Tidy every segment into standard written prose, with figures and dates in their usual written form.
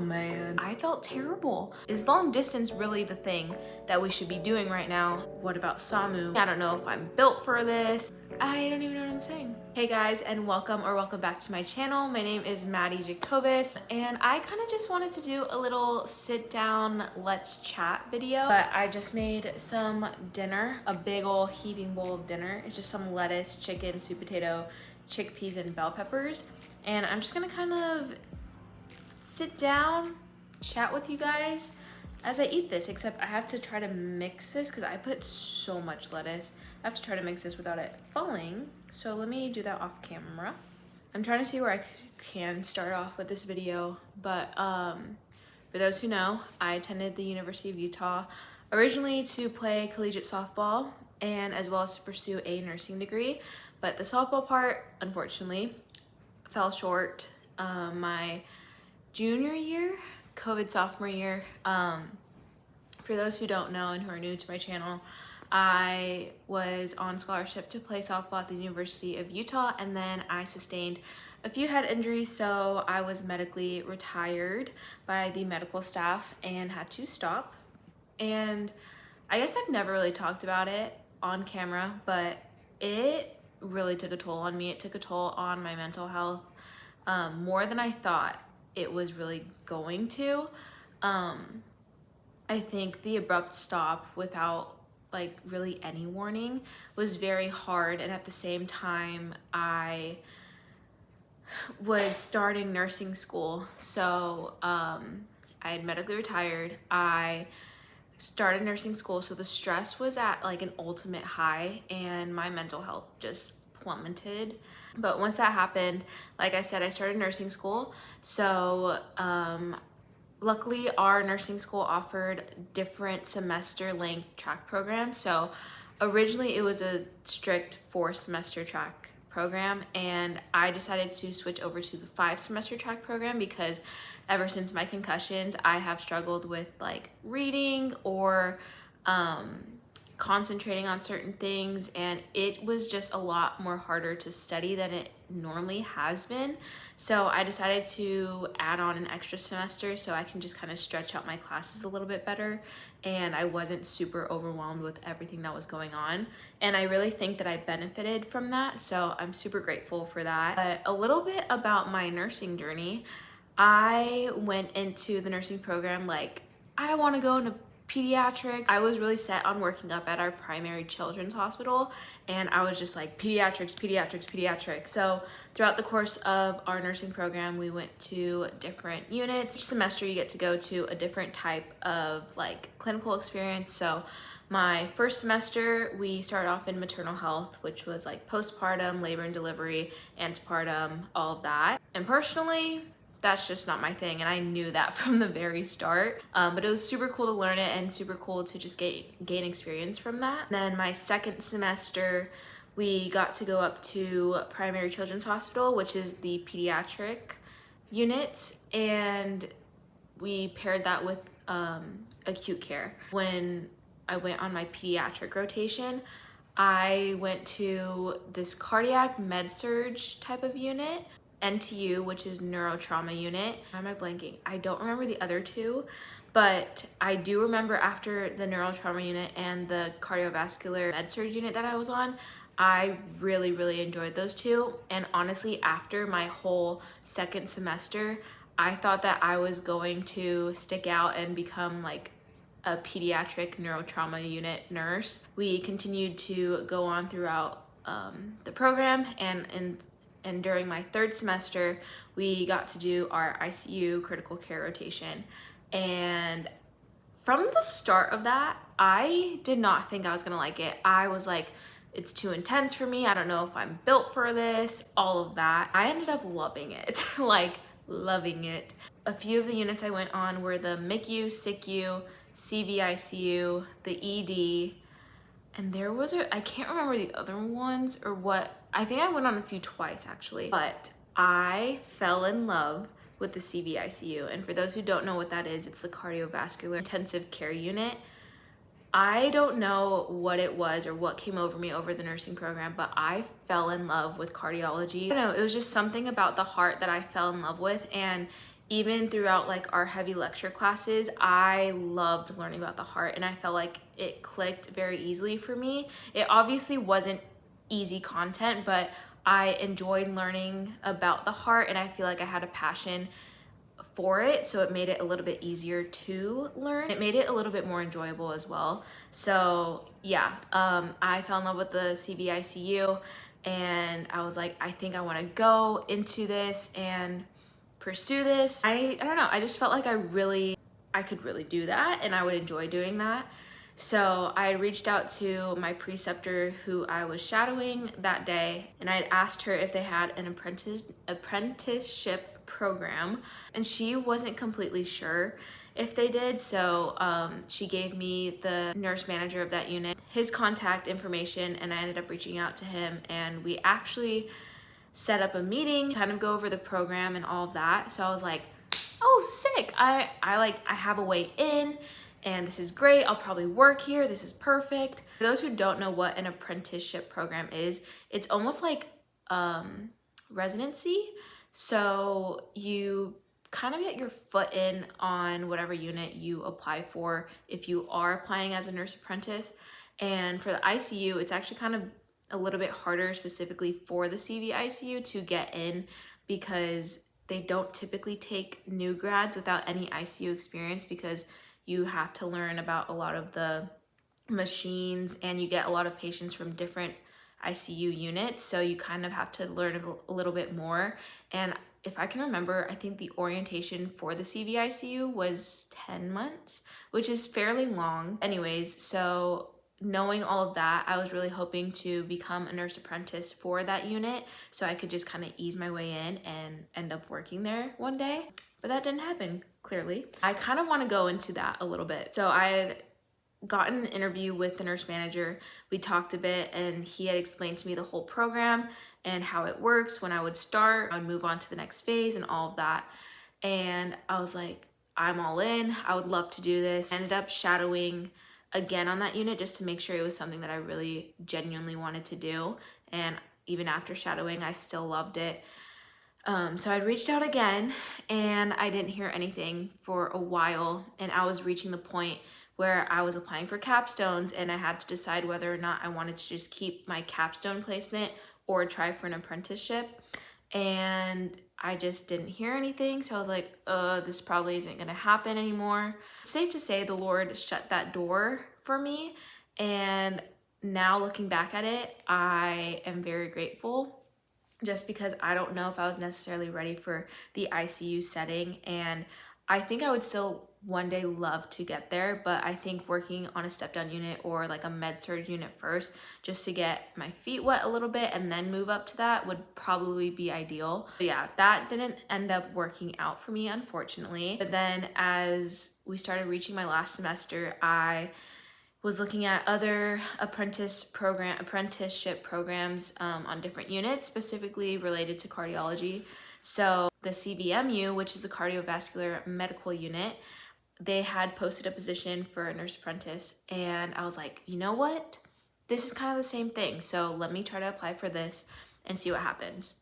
man. I felt terrible. Is long distance really the thing that we should be doing right now? What about SAMU? I don't know if I'm built for this. I don't even know what I'm saying. Hey guys, and welcome back to my channel. My name is Maddie Jacobus, and I kind of just wanted to do a little sit down, let's chat video. But I just made some dinner, a big old heaping bowl of dinner. It's just some lettuce, chicken, sweet potato, chickpeas, and bell peppers. And I'm just gonna kind of sit down, chat with you guys as I eat this, except I have to try to mix this because I put so much lettuce. I have to try to mix this without it falling. So let me do that off camera. I'm trying to see where I can start off with this video, but for those who know, I attended the University of Utah originally to play collegiate softball and as well as to pursue a nursing degree. But the softball part, unfortunately, fell short my junior year, COVID sophomore year. For those who don't know and who are new to my channel, I was on scholarship to play softball at the University of Utah, and then I sustained a few head injuries, so I was medically retired by the medical staff and had to stop. And I guess I've never really talked about it on camera, but it really took a toll on me. It took a toll on my mental health, more than I thought it was really going to. I think the abrupt stop without like really any warning was very hard, and at the same time I was starting nursing school. So I had medically retired, I started nursing school, so the stress was at like an ultimate high and my mental health just plummeted. But once that happened, like I said, I started nursing school. So luckily our nursing school offered different semester length track programs. So originally it was a strict 4-semester track program, and I decided to switch over to the 5-semester track program because ever since my concussions, I have struggled with like reading or concentrating on certain things, and it was just a lot more harder to study than it normally has been. So I decided to add on an extra semester so I can just kind of stretch out my classes a little bit better, and I wasn't super overwhelmed with everything that was going on. And I really think that I benefited from that, so I'm super grateful for that. But a little bit about my nursing journey. I went into the nursing program like, I want to go into pediatrics. I was really set on working up at our primary children's hospital, and I was just like pediatrics, pediatrics, pediatrics. So throughout the course of our nursing program, we went to different units. Each semester you get to go to a different type of like clinical experience. So my first semester, we started off in maternal health, which was like postpartum, labor and delivery, antepartum, all of that. And personally, that's just not my thing, and I knew that from the very start. But it was super cool to learn it and super cool to just gain experience from that. Then my second semester, we got to go up to primary children's hospital, which is the pediatric unit, and we paired that with acute care. When I went on my pediatric rotation, I went to this cardiac med-surg type of unit, NTU, which is neurotrauma unit. Why am I blanking? I don't remember the other two, but I do remember after the neurotrauma unit and the cardiovascular med-surg unit that I was on, I really, really enjoyed those two. And honestly, after my whole second semester, I thought that I was going to stick out and become like a pediatric neurotrauma unit nurse. We continued to go on throughout the program, and during my third semester, we got to do our ICU critical care rotation. And from the start of that, I did not think I was gonna like it. I was like, it's too intense for me. I don't know if I'm built for this, all of that. I ended up loving it, like loving it. A few of the units I went on were the MICU, SICU, CVICU, the ED, and there was I can't remember the other ones or what. I think I went on a few twice actually, but I fell in love with the CVICU. And for those who don't know what that is, it's the cardiovascular intensive care unit. I don't know what it was or what came over me over the nursing program, but I fell in love with cardiology. I don't know, it was just something about the heart that I fell in love with, and even throughout like our heavy lecture classes, I loved learning about the heart, and I felt like it clicked very easily for me. It obviously wasn't easy content, but I enjoyed learning about the heart, and I feel like I had a passion for it, so it made it a little bit easier to learn. It made it a little bit more enjoyable as well. So yeah, I fell in love with the CVICU, and I was like, I think I want to go into this and pursue this. I don't know, I just felt like I could really do that, and I would enjoy doing that. So I reached out to my preceptor who I was shadowing that day, and I had asked her if they had an apprenticeship program, and she wasn't completely sure if they did. So she gave me the nurse manager of that unit, his contact information, and I ended up reaching out to him, and we actually set up a meeting, kind of go over the program and all of that. So I was like, oh, sick. I have a way in, and this is great. I'll probably work here. This is perfect. For those who don't know what an apprenticeship program is, it's almost like residency. So you kind of get your foot in on whatever unit you apply for if you are applying as a nurse apprentice. And for the ICU, it's actually kind of a little bit harder, specifically for the CV ICU, to get in, because they don't typically take new grads without any ICU experience, because you have to learn about a lot of the machines, and you get a lot of patients from different ICU units, so you kind of have to learn a little bit more. And if I can remember, I think the orientation for the CVICU was 10 months, which is fairly long. Anyways, so knowing all of that, I was really hoping to become a nurse apprentice for that unit, so I could just kind of ease my way in and end up working there one day. But that didn't happen, clearly. I kind of want to go into that a little bit. So I had gotten an interview with the nurse manager. We talked a bit, and he had explained to me the whole program and how it works. When I would start, I would move on to the next phase and all of that. And I was like, I'm all in. I would love to do this. I ended up shadowing again on that unit just to make sure it was something that I really genuinely wanted to do. And even after shadowing, I still loved it. So I reached out again, and I didn't hear anything for a while, and I was reaching the point where I was applying for capstones, and I had to decide whether or not I wanted to just keep my capstone placement or try for an apprenticeship. And I just didn't hear anything, so I was like, this probably isn't gonna happen anymore. Safe to say the Lord shut that door for me, and now looking back at it, I am very grateful, just because I don't know if I was necessarily ready for the ICU setting, and I think I would still one day love to get there, but I think working on a step-down unit or like a med-surg unit first, just to get my feet wet a little bit and then move up to that, would probably be ideal. But yeah, that didn't end up working out for me, unfortunately. But then as we started reaching my last semester, I was looking at other apprenticeship programs on different units, specifically related to cardiology. So the CVMU, which is the cardiovascular medical unit, they had posted a position for a nurse apprentice, and I was like, you know what? This is kind of the same thing, so let me try to apply for this and see what happens.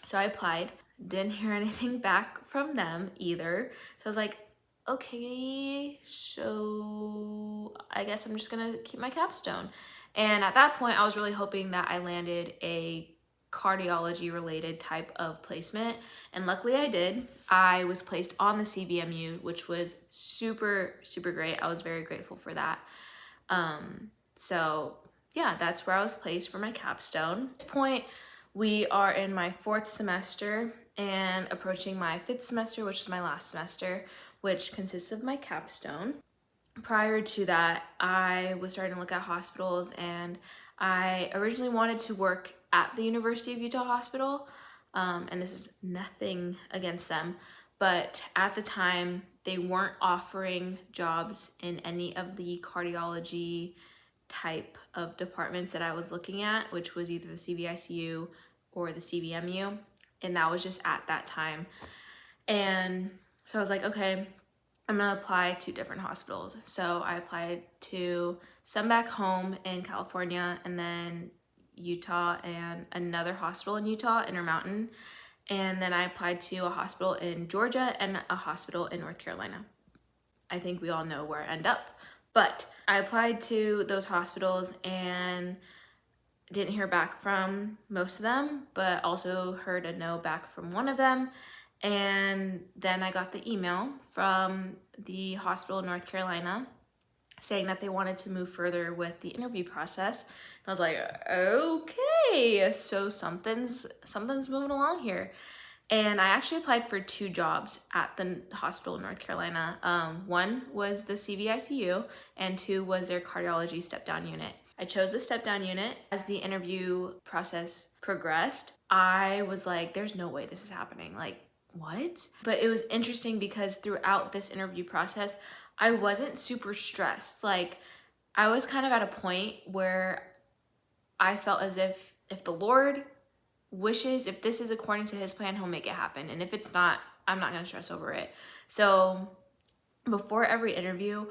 So I applied, didn't hear anything back from them either. So I was like, okay, so I guess I'm just gonna keep my capstone. And at that point, I was really hoping that I landed a cardiology related type of placement, and luckily I did. I was placed on the CVMU, which was super great. I was very grateful for that. So yeah, that's where I was placed for my capstone. At this point, we are in my 4th semester and approaching my 5th semester, which is my last semester, which consists of my capstone. Prior to that, I was starting to look at hospitals, and I originally wanted to work at the University of Utah Hospital, and this is nothing against them, but at the time, they weren't offering jobs in any of the cardiology type of departments that I was looking at, which was either the CVICU or the CVMU, and that was just at that time. And so I was like, okay, I'm gonna apply to different hospitals. So I applied to some back home in California, and then Utah, and another hospital in Utah, Intermountain. And then I applied to a hospital in Georgia and a hospital in North Carolina. I think we all know where I end up. But I applied to those hospitals and didn't hear back from most of them, but also heard a no back from one of them. And then I got the email from the hospital in North Carolina saying that they wanted to move further with the interview process. And I was like, okay, so something's moving along here. And I actually applied for 2 jobs at the hospital in North Carolina. One was the CVICU and 2 was their cardiology step-down unit. I chose the step-down unit. As the interview process progressed, I was like, there's no way this is happening. Like, what? But it was interesting because throughout this interview process, I wasn't super stressed. Like, I was kind of at a point where I felt as if the Lord wishes, if this is according to his plan, he'll make it happen. And if it's not, I'm not going to stress over it. So before every interview,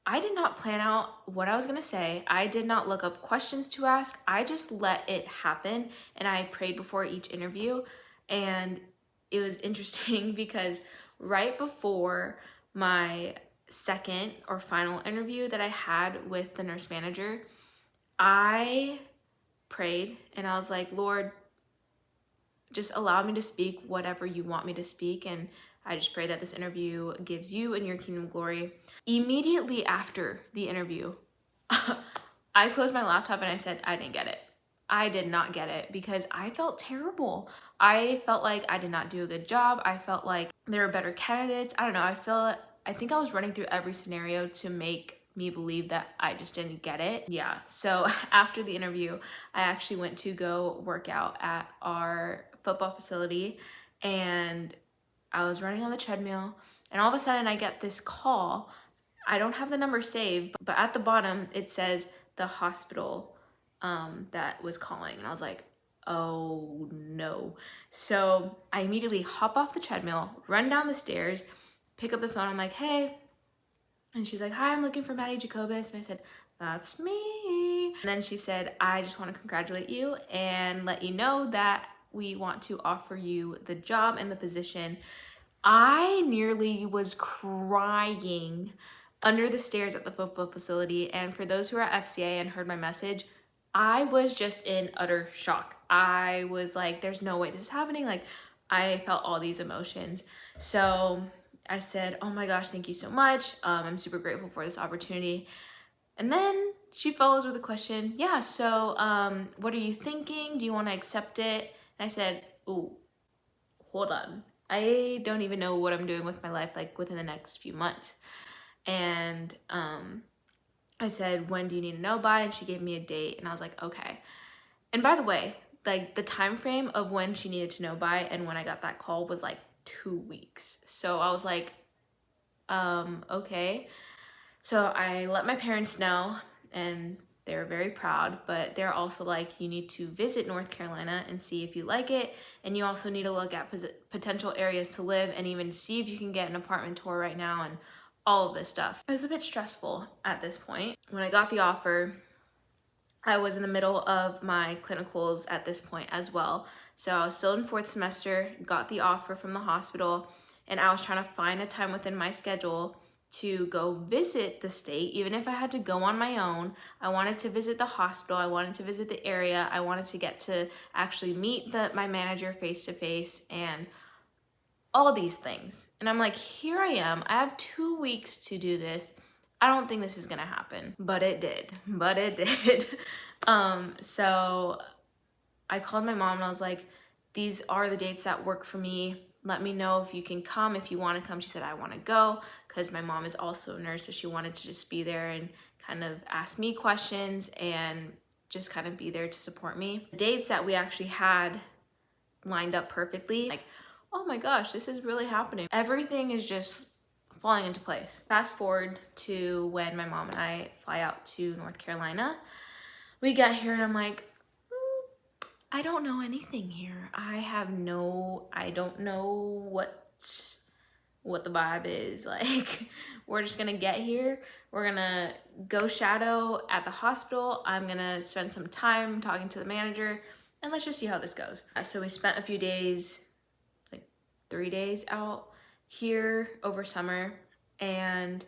I did not plan out what I was going to say. I did not look up questions to ask. I just let it happen. And I prayed before each interview. And it was interesting because right before my second or final interview that I had with the nurse manager, I prayed and I was like, Lord, just allow me to speak whatever you want me to speak. And I just pray that this interview gives you and your kingdom glory. Immediately after the interview, I closed my laptop and I said, I didn't get it. I did not get it because I felt terrible. I felt like I did not do a good job. I felt like there were better candidates. I don't know. I think I was running through every scenario to make me believe that I just didn't get it. Yeah. So after the interview, I actually went to go work out at our football facility and I was running on the treadmill and all of a sudden I get this call. I don't have the number saved, but at the bottom it says the hospital that was calling. And I was like, oh no. So I immediately hop off the treadmill, run down the stairs, pick up the phone. I'm like, hey. And she's like, hi, I'm looking for Maddie Jacobus. And I said, that's me. And then she said, I just want to congratulate you and let you know that we want to offer you the job and the position. I nearly was crying under the stairs at the football facility. And for those who are at FCA and heard my message, I was just in utter shock. I was like, there's no way this is happening. Like, I felt all these emotions. So I said, oh my gosh, thank you so much. I'm super grateful for this opportunity. And then she follows with a question. Yeah, so what are you thinking? Do you want to accept it? And I said, ooh, hold on. I don't even know what I'm doing with my life, like within the next few months. And I said, when do you need to know by? And she gave me a date and I was like, okay. And by the way, like the time frame of when she needed to know by and when I got that call was like 2 weeks. So I was like, okay. So I let my parents know and they were very proud, but they're also like, you need to visit North Carolina and see if you like it. And you also need to look at potential areas to live and even see if you can get an apartment tour right now and all of this stuff. It was a bit stressful at this point. When I got the offer, I was in the middle of my clinicals at this point as well. So I was still in 4th semester, got the offer from the hospital, and I was trying to find a time within my schedule to go visit the state. Even if I had to go on my own, I wanted to visit the hospital, I wanted to visit the area, I wanted to get to actually meet my manager face to face and all these things. And I'm like, here I am, I have 2 weeks to do this. I don't think this is gonna happen, but it did. So I called my mom and I was like, these are the dates that work for me. Let me know if you can come, if you want to come. She said, I want to go, because my mom is also a nurse, so she wanted to just be there and kind of ask me questions and just kind of be there to support me. The dates that we actually had lined up perfectly, like, oh my gosh, this is really happening. Everything is just falling into place. Fast forward to when my mom and I fly out to North Carolina. We get here and I'm like, I don't know anything here. I don't know what the vibe is. Like, we're just gonna get here. We're gonna go shadow at the hospital. I'm gonna spend some time talking to the manager and let's just see how this goes. So we spent a few days 3 days out here over summer, and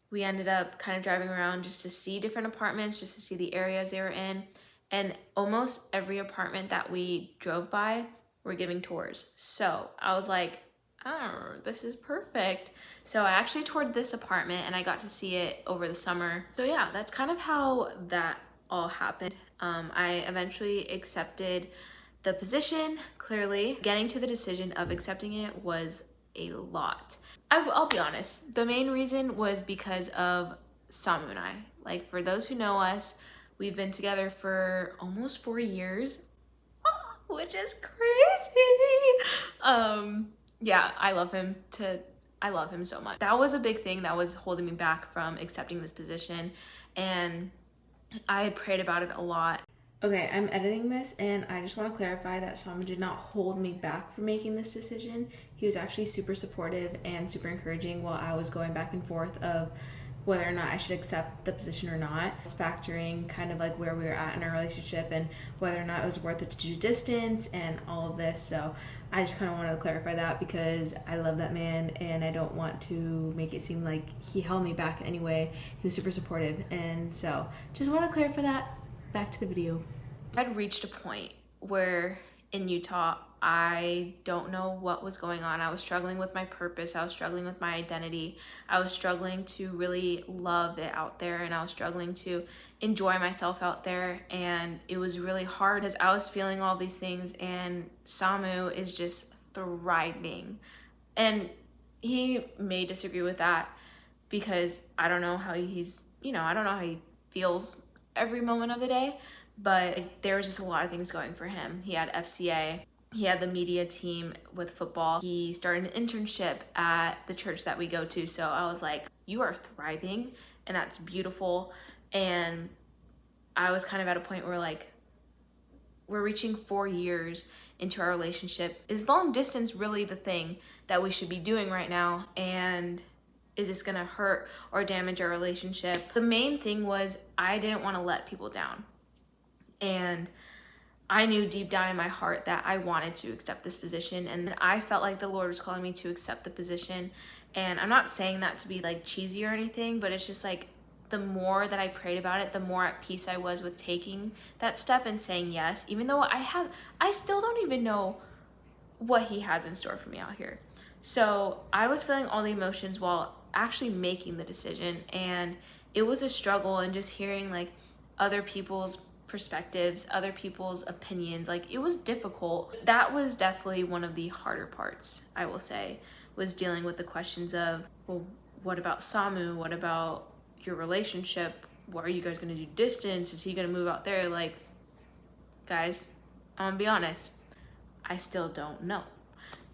we ended up kind of driving around just to see different apartments, just to see the areas they were in. And almost every apartment that we drove by were giving tours. So I was like, oh, this is perfect. So I actually toured this apartment and I got to see it over the summer. So yeah, that's kind of how that all happened. I eventually accepted the position. Clearly, getting to the decision of accepting it was a lot. I'll be honest, the main reason was because of Samu and I. Like, for those who know us, we've been together for almost 4 years, which is crazy. Yeah, I love him so much. That was a big thing that was holding me back from accepting this position, and I had prayed about it a lot. Okay, I'm editing this and I just want to clarify that Samu did not hold me back from making this decision. He was actually super supportive and super encouraging while I was going back and forth of whether or not I should accept the position or not. It's factoring kind of like where we were at in our relationship and whether or not it was worth it to do distance and all of this. So I just kind of wanted to clarify that because I love that man and I don't want to make it seem like he held me back in any way. He was super supportive, and so just want to clarify that. Back to the video. I'd reached a point where in Utah, I don't know what was going on. I was struggling with my purpose. I was struggling with my identity. I was struggling to really love it out there, and I was struggling to enjoy myself out there. And it was really hard because I was feeling all these things, and Samu is just thriving. And he may disagree with that because I don't know how he's, I don't know how he feels every moment of the day, but there was just a lot of things going for him. He had FCA, he had the media team with football, he started an internship at the church that we go to. So I was like, you are thriving and that's beautiful. And I was kind of at a point where like, we're reaching 4 years into our relationship. Is long distance really the thing that we should be doing right now? And is this gonna hurt or damage our relationship? The main thing was I didn't want to let people down. And I knew deep down in my heart that I wanted to accept this position, and I felt like the Lord was calling me to accept the position. And I'm not saying that to be like cheesy or anything, but it's just like the more that I prayed about it, the more at peace I was with taking that step and saying yes, even though I still don't even know what he has in store for me out here. So I was feeling all the emotions while actually making the decision, and it was a struggle. And just hearing like other people's perspectives, other people's opinions, like it was difficult. That was definitely one of the harder parts, I will say, was dealing with the questions of, well, what about Samu? What about your relationship? What are you guys gonna do distance? Is he gonna move out there? Like, guys, I'm gonna be honest, I still don't know.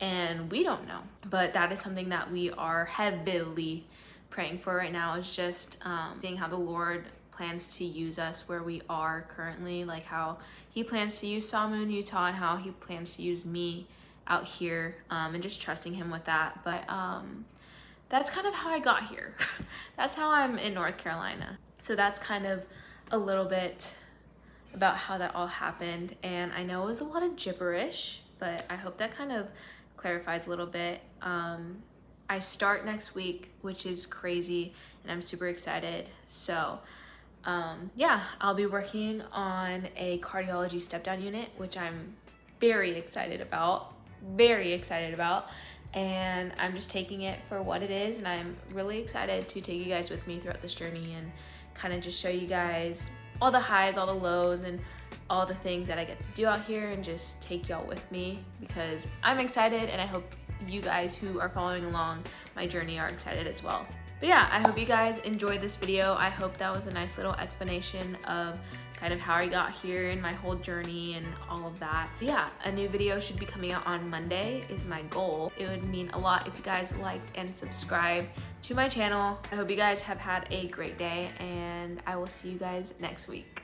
And we don't know, but that is something that we are heavily praying for right now, is just seeing how the Lord plans to use us where we are currently, like how he plans to use Samu in Utah and how he plans to use me out here, and just trusting him with that. But that's kind of how I got here. That's how I'm in North Carolina. So that's kind of a little bit about how that all happened. And I know it was a lot of gibberish, but I hope that kind of clarifies a little bit. I start next week, which is crazy, and I'm super excited. So yeah, I'll be working on a cardiology step-down unit, which I'm very excited about, and I'm just taking it for what it is. And I'm really excited to take you guys with me throughout this journey and kind of just show you guys all the highs, all the lows, and all the things that I get to do out here, and just take y'all with me because I'm excited, and I hope you guys who are following along my journey are excited as well. But yeah, I hope you guys enjoyed this video. I hope that was a nice little explanation of kind of how I got here and my whole journey and all of that. But yeah, a new video should be coming out on Monday is my goal. It would mean a lot if you guys liked and subscribed to my channel. I hope you guys have had a great day, and I will see you guys next week.